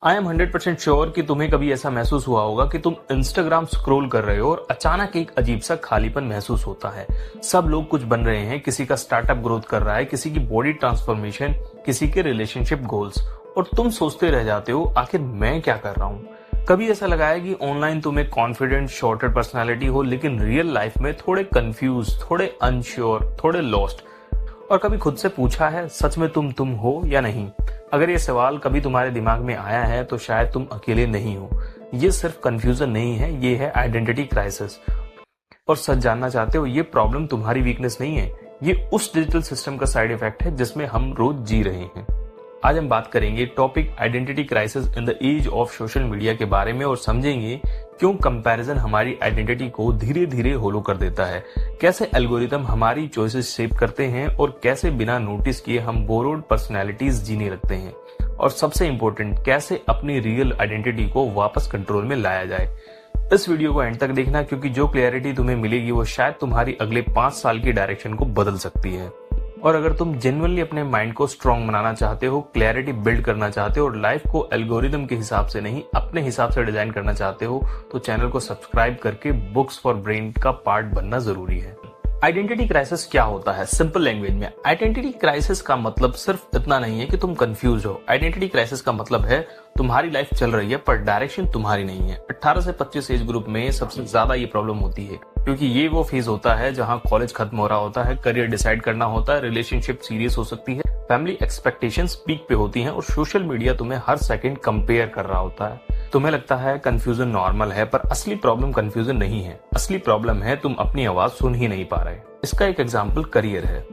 I am 100% sure कि तुम्हें कभी ऐसा महसूस हुआ होगा कि तुम इंस्टाग्राम स्क्रॉल कर रहे हो और अचानक एक अजीब सा खालीपन महसूस होता है। सब लोग कुछ बन रहे हैं, किसी का स्टार्टअप ग्रोथ कर रहा है, किसी की बॉडी ट्रांसफॉर्मेशन, किसी के रिलेशनशिप गोल्स, और तुम सोचते रह जाते हो आखिर मैं क्या कर रहा हूँ। कभी ऐसा लगा है कि ऑनलाइन तुम एक कॉन्फिडेंट शॉर्टेड पर्सनैलिटी हो, लेकिन रियल लाइफ में थोड़े कंफ्यूज, थोड़े अनश्योर, थोड़े लॉस्ट। और कभी खुद से पूछा है सच में तुम हो या नहीं। अगर ये सवाल कभी तुम्हारे दिमाग में आया है तो शायद तुम अकेले नहीं हो। ये सिर्फ कंफ्यूजन नहीं है, ये है आइडेंटिटी क्राइसिस। और सच जानना चाहते हो, ये प्रॉब्लम तुम्हारी वीकनेस नहीं है, ये उस डिजिटल सिस्टम का साइड इफेक्ट है जिसमें हम रोज जी रहे हैं। आज हम बात करेंगे topic identity crisis in the age of social media के बारे में और समझेंगे क्यों कंपैरिजन हमारी आइडेंटिटी को धीरे धीरे होलो कर देता है, कैसे एल्गोरिदम हमारी चॉइसेस शेप करते हैं और कैसे बिना नोटिस किए हम बोरोड पर्सनैलिटीज जीने लगते हैं, और सबसे इंपॉर्टेंट कैसे अपनी रियल आइडेंटिटी को वापस कंट्रोल में लाया जाए। इस वीडियो को एंड तक देखना, क्योंकि जो क्लैरिटी तुम्हें मिलेगी वो शायद तुम्हारी अगले 5 साल की डायरेक्शन को बदल सकती है। और अगर तुम जेन्युइनली अपने माइंड को स्ट्रांग बनाना चाहते हो, क्लैरिटी बिल्ड करना चाहते हो और लाइफ को एल्गोरिदम के हिसाब से नहीं अपने हिसाब से डिजाइन करना चाहते हो, तो चैनल को सब्सक्राइब करके बुक्स फॉर ब्रेन का पार्ट बनना जरूरी है। आइडेंटिटी क्राइसिस क्या होता है? सिंपल लैंग्वेज में आइडेंटिटी क्राइसिस का मतलब सिर्फ इतना नहीं है कि तुम कंफ्यूज हो। आइडेंटिटी क्राइसिस का मतलब है तुम्हारी लाइफ चल रही है पर डायरेक्शन तुम्हारी नहीं है। 18 से 25 एज ग्रुप में सबसे ज्यादा ये प्रॉब्लम होती है, क्योंकि ये वो फेज होता है जहां कॉलेज खत्म हो रहा होता है, करियर डिसाइड करना होता है, रिलेशनशिप सीरियस हो सकती है, फैमिली एक्सपेक्टेशंस पीक पे होती हैं और सोशल मीडिया तुम्हें हर सेकंड कंपेयर कर रहा होता है। तुम्हें लगता है कंफ्यूजन नॉर्मल है, पर असली प्रॉब्लम कंफ्यूजन नहीं है, असली प्रॉब्लम है तुम अपनी आवाज सुन ही नहीं पा रहे। इसका एक एग्जाम्पल करियर है।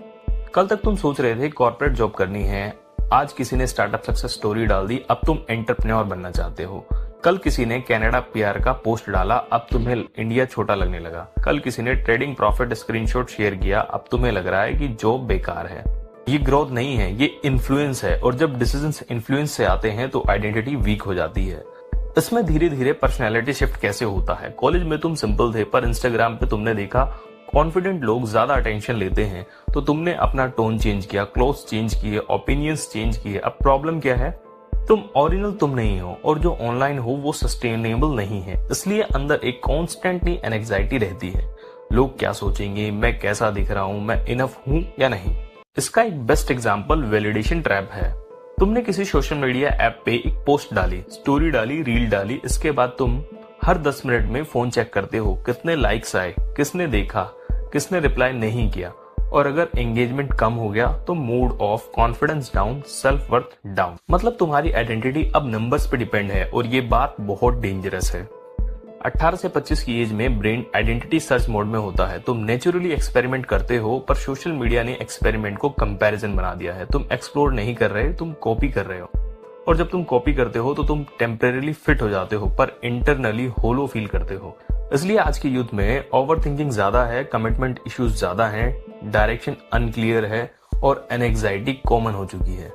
कल तक तुम सोच रहे थे कॉर्पोरेट जॉब करनी है, आज किसी ने स्टार्टअप सक्सेस स्टोरी डाल दी, अब तुम एंटरप्रेन्योर बनना चाहते हो। कल किसी ने कनाडा पीआर का पोस्ट डाला, अब तुम्हें इंडिया छोटा लगने लगा। कल किसी ने ट्रेडिंग प्रॉफिट स्क्रीनशॉट शेयर किया, अब तुम्हें लग रहा है कि जॉब बेकार है। ये ग्रोथ नहीं है, ये इन्फ्लुएंस है, और जब डिसीजंस इन्फ्लुएंस से आते हैं तो आइडेंटिटी वीक हो जाती है। इसमें धीरे धीरे पर्सनैलिटी शिफ्ट कैसे होता है? कॉलेज में तुम सिंपल थे, पर इंस्टाग्राम पे तुमने देखा कॉन्फिडेंट लोग ज्यादा अटेंशन लेते हैं, तो तुमने अपना टोन चेंज किया, क्लोथ चेंज किए, ओपिनियंस चेंज किए। अब प्रॉब्लम क्या है? तुम ओरिजिनल तुम नहीं हो, और जो ऑनलाइन हो वो सस्टेनेबल नहीं है। इसलिए अंदर एक कॉन्स्टेंटली एंजाइटी रहती है। लोग क्या सोचेंगे, मैं कैसा दिख रहा हूं, मैं इनफ हूं या नहीं। इसका एक बेस्ट एग्जांपल वैलिडेशन ट्रैप है। तुमने किसी सोशल मीडिया ऐप पे एक पोस्ट डाली, स्टोरी डाली, रील डाली, इसके बाद तुम हर 10 मिनट में फोन चेक करते हो, कितने लाइक्स आए, किसने देखा, किसने रिप्लाई नहीं किया। और अगर एंगेजमेंट कम हो गया तो mood off, confidence down, self worth down. मतलब तुम्हारी आइडेंटिटी अब नंबर्स पे डिपेंड है, और ये बात बहुत डेंजरस है। 18 से 25 की एज में ब्रेन आइडेंटिटी सर्च मोड में होता है। तुम नेचुरली एक्सपेरिमेंट करते हो, पर सोशल मीडिया ने एक्सपेरिमेंट को कंपैरिजन बना दिया है। तुम एक्सप्लोर नहीं कर रहे, तुम कॉपी कर रहे हो। और जब तुम कॉपी करते हो तो तुम टेम्परेरी फिट हो जाते हो, पर इंटरनली होलो फील करते हो। इसलिए आज की यूथ में ओवर थिंकिंग ज्यादा है, कमिटमेंट इश्यूज ज्यादा हैं, डायरेक्शन अनक्लियर है और एंजाइटी कॉमन हो चुकी है।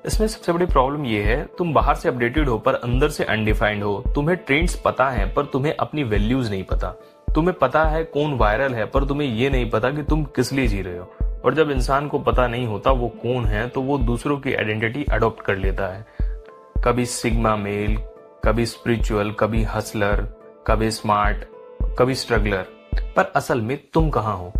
इसमें सबसे बड़ी प्रॉब्लम ये है, तुम बाहर से अपडेटेड हो पर अंदर से अनडिफाइंड हो। तुम्हें ट्रेंड्स पता है पर तुम्हें अपनी वैल्यूज नहीं पता। तुम्हें पता है कौन वायरल है, पर तुम्हें ये नहीं पता कि तुम किस लिए जी रहे हो। और जब इंसान को पता नहीं होता वो कौन है, तो वो दूसरों की आइडेंटिटी अडॉप्ट कर लेता है। कभी सिग्मा मेल, कभी स्पिरिचुअल, कभी हसलर, कभी स्मार्ट, कभी स्ट्रगलर। पर असल में तुम कहाँ हो?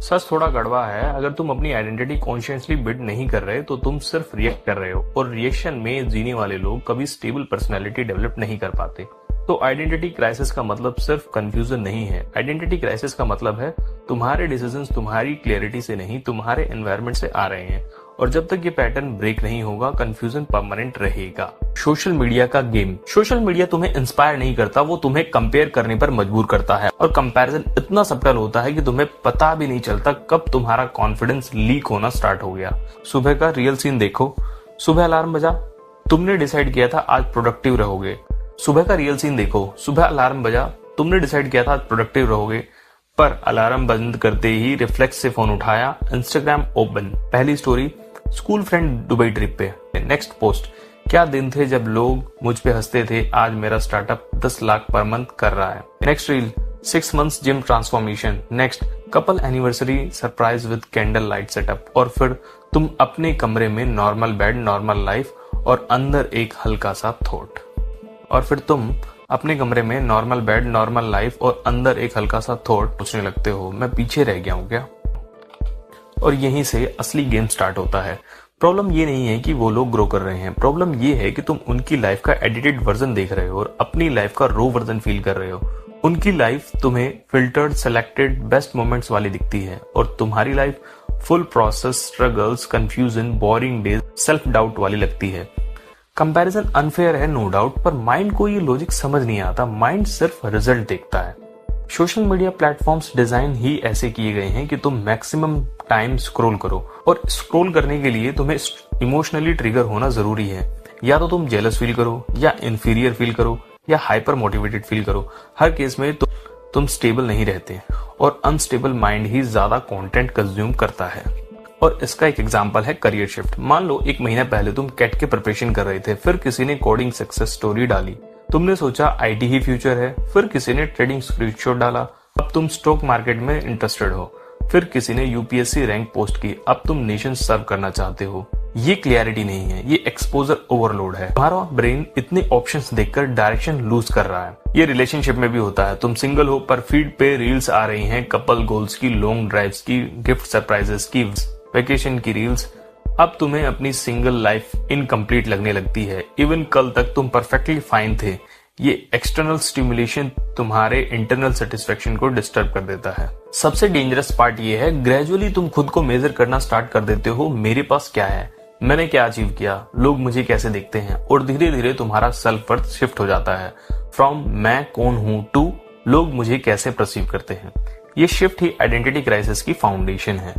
सच थोड़ा कड़वा है। अगर तुम अपनी आइडेंटिटी कॉन्शियसली बिल्ड नहीं कर रहे तो तुम सिर्फ रिएक्ट कर रहे हो, और रिएक्शन में जीने वाले लोग कभी स्टेबल पर्सनैलिटी डेवलप नहीं कर पाते। तो आइडेंटिटी क्राइसिस का मतलब सिर्फ कंफ्यूजन नहीं है। आइडेंटिटी क्राइसिस का मतलब है तुम्हारे डिसीजंस तुम्हारी क्लैरिटी से नहीं, तुम्हारे एनवायरनमेंट से आ रहे हैं, और जब तक ये पैटर्न ब्रेक नहीं होगा कंफ्यूजन परमानेंट रहेगा। सोशल मीडिया का गेम। सोशल मीडिया तुम्हें इंस्पायर नहीं करता, वो तुम्हें कंपेयर करने पर मजबूर करता है, और कंपैरिजन इतना सब्टल होता है कि तुम्हें पता भी नहीं चलता कब तुम्हारा कॉन्फिडेंस लीक होना स्टार्ट हो गया। सुबह का रियल सीन देखो। सुबह अलार्म बजा, तुमने डिसाइड किया था आज प्रोडक्टिव रहोगे। सुबह का रियल सीन देखो। सुबह अलार्म बजा, तुमने डिसाइड किया था आज प्रोडक्टिव रहोगे, पर अलार्म बंद करते ही रिफ्लेक्स से फोन उठाया, इंस्टाग्राम ओपन, पहली story school friend Dubai trip पे, नेक्स्ट पोस्ट क्या दिन थे जब लोग मुझ पे हंसते थे, आज मेरा स्टार्टअप 10 लाख पर मंथ कर रहा है, next reel 6 months gym transformation, next couple anniversary surprise with candle light setup. और फिर तुम अपने कमरे में नॉर्मल बेड, नॉर्मल लाइफ, और अंदर एक हल्का सा थॉट। और फिर तुम अपने कमरे में नॉर्मल बेड, नॉर्मल लाइफ और अंदर एक हल्का सा थॉट सोचने लगते हो, मैं पीछे रह गया हूं क्या? और यहीं से असली गेम स्टार्ट होता है। प्रॉब्लम ये नहीं है कि वो लोग ग्रो कर रहे हैं, प्रॉब्लम ये है कि तुम उनकी लाइफ का एडिटेड वर्जन देख रहे हो और अपनी लाइफ का रो वर्जन फील कर रहे हो। उनकी लाइफ तुम्हें फिल्टर्ड, सेलेक्टेड, बेस्ट मोमेंट्स वाली दिखती है और तुम्हारी life full process, struggles, confusion, boring days, self doubt वाली लगती है। कंपैरिजन अनफेयर है नो डाउट, पर माइंड को ये लॉजिक समझ नहीं आता। माइंड सिर्फ रिजल्ट देखता है। सोशल मीडिया प्लेटफॉर्म्स डिजाइन ही ऐसे किए गए हैं कि तुम मैक्सिमम टाइम स्क्रॉल करो, और स्क्रॉल करने के लिए तुम्हें इमोशनली ट्रिगर होना जरूरी है। या तो तुम जेलस फील करो, या इंफीरियर फील करो, या हाइपर मोटिवेटेड फील करो। हर केस में तुम स्टेबल नहीं रहते, और अनस्टेबल माइंड ही ज्यादा कंटेंट कंज्यूम करता है। और इसका एक एग्जांपल है करियर शिफ्ट। मान लो 1 महीना पहले तुम कैट के प्रिपरेशन कर रहे थे, फिर किसी ने कोडिंग सक्सेस स्टोरी डाली, तुमने सोचा आईटी ही फ्यूचर है, फिर किसी ने ट्रेडिंग स्क्रीनशॉट डाला, अब तुम स्टॉक मार्केट में इंटरेस्टेड हो, फिर किसी ने यूपीएससी रैंक पोस्ट की, अब तुम नेशन सर्व करना चाहते हो। ये क्लियरिटी नहीं है, ये एक्सपोजर ओवरलोड है। तुम्हारा ब्रेन इतने ऑप्शंस देखकर डायरेक्शन लूज कर रहा है। ये रिलेशनशिप में भी होता है। तुम सिंगल हो पर फीड पे रील्स आ रही हैं, कपल गोल्स की, लॉन्ग ड्राइव्स की, गिफ्ट सरप्राइजेस की, वेकेशन की रील्स। अब तुम्हें अपनी सिंगल लाइफ इनकम्प्लीट लगने लगती है। इवन कल तक तुम परफेक्टली फाइन थे। ये एक्सटर्नल स्टिमुलेशन तुम्हारे इंटरनल सेटिस्फेक्शन को डिस्टर्ब कर देता है। सबसे डेंजरस पार्ट ये है, ग्रेजुअली तुम खुद को मेजर करना स्टार्ट कर देते हो। मेरे पास क्या है, मैंने क्या अचीव किया, लोग मुझे कैसे देखते हैं, और धीरे धीरे तुम्हारा सेल्फ वर्थ शिफ्ट हो जाता है फ्रॉम मैं कौन हूं टू लोग मुझे कैसे परसीव करते हैं। ये शिफ्ट ही आइडेंटिटी क्राइसिस की फाउंडेशन है।